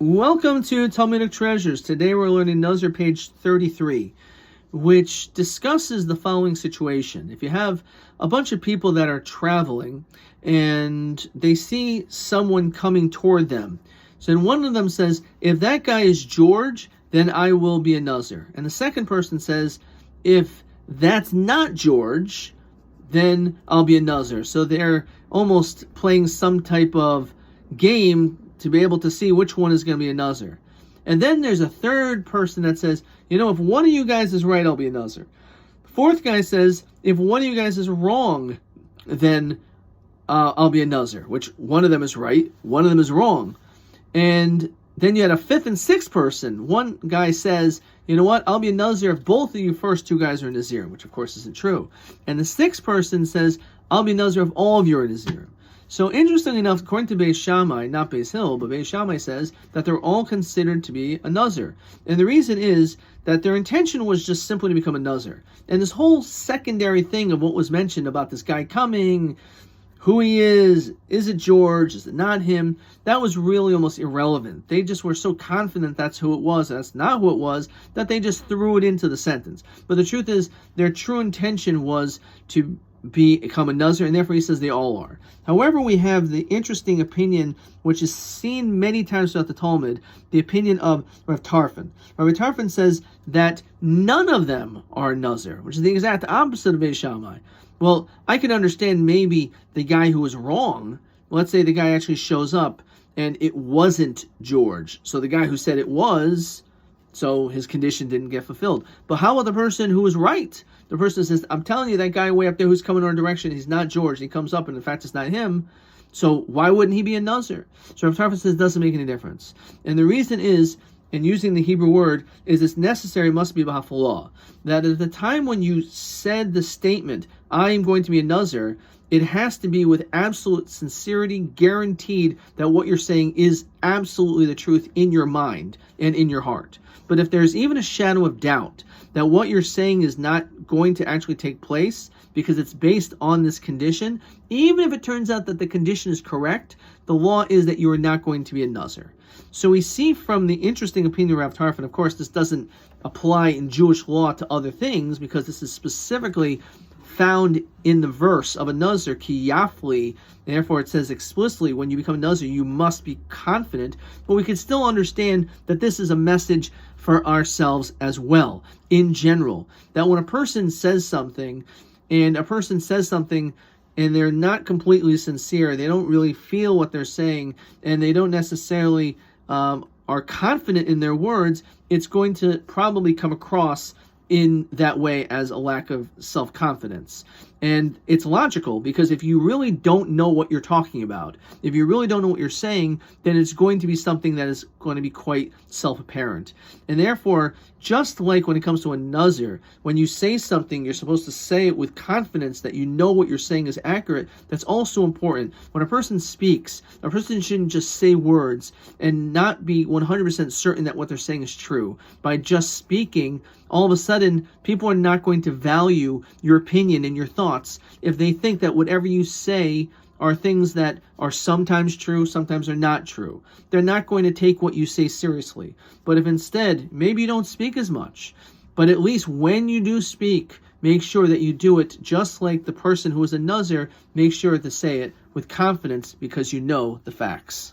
Welcome to Talmudic Treasures. Today we're learning Nazir page 33, which discusses the following situation. If you have a bunch of people that are traveling and they see someone coming toward them, so then one of them says, if that guy is George, then I will be a Nazir. And the second person says, if that's not George, then I'll be a Nazir. So they're almost playing some type of game to be able to see which one is going to be a Nazir. And then there's a third person that says, if one of you guys is right, I'll be a Nazir. Fourth guy says, if one of you guys is wrong, then I'll be a Nazir, which one of them is right, one of them is wrong. And then you had a fifth and sixth person. One guy says, I'll be a Nazir if both of you first two guys are Nazir, which of course isn't true. And the sixth person says, I'll be a Nazir if all of you are Nazir. So interestingly enough, according to Beis Shammai, not Beis Hill, but Beis Shammai says that they're all considered to be a Nazir. And the reason is that their intention was just simply to become a Nazir. And this whole secondary thing of what was mentioned about this guy coming, who he is it George, is it not him, that was really almost irrelevant. They just were so confident that's who it was, and that's not who it was, that they just threw it into the sentence. But the truth is, their true intention was to become a Nazir, and therefore he says they all are. However, we have the interesting opinion, which is seen many times throughout the Talmud, the opinion of Rav Tarfon. Rav Tarfon says that none of them are Nazir, which is the exact opposite of Beis Shammai. Well, I can understand maybe the guy who was wrong. Let's say the guy actually shows up and it wasn't George. So the guy who said it was, so his condition didn't get fulfilled. But how about the person who was right? The person says, I'm telling you, that guy way up there who's coming in our direction, he's not George. He comes up, and in fact, it's not him. So why wouldn't he be a Nazir? So Rav Tarfon says it doesn't make any difference. And the reason is, in using the Hebrew word, is it's necessary must be b'hafalah. That at the time when you said the statement, I am going to be a Nazir, it has to be with absolute sincerity, guaranteed that what you're saying is absolutely the truth in your mind and in your heart. But if there's even a shadow of doubt that what you're saying is not going to actually take place because it's based on this condition, even if it turns out that the condition is correct, the law is that you are not going to be a Nazir. So we see from the interesting opinion of Rav Tarfon, of course, this doesn't apply in Jewish law to other things because this is specifically found in the verse of a Nazir, ki yafli, and therefore it says explicitly, when you become a Nazir, you must be confident, but we can still understand that this is a message for ourselves as well, in general, that when a person says something, and they're not completely sincere, they don't really feel what they're saying, and they don't necessarily are confident in their words, it's going to probably come across in that way as a lack of self-confidence. And it's logical, because if you really don't know what you're talking about, if you really don't know what you're saying, then it's going to be something that is going to be quite self-apparent. And therefore, just like when it comes to a Nazir, when you say something, you're supposed to say it with confidence that you know what you're saying is accurate. That's also important. When a person speaks, a person shouldn't just say words and not be 100% certain that what they're saying is true. By just speaking, all of a sudden, people are not going to value your opinion and your thoughts if they think that whatever you say are things that are sometimes true, sometimes are not true. They're not going to take what you say seriously. But if instead, maybe you don't speak as much, but at least when you do speak, make sure that you do it just like the person who is a Nazir, make sure to say it with confidence because you know the facts.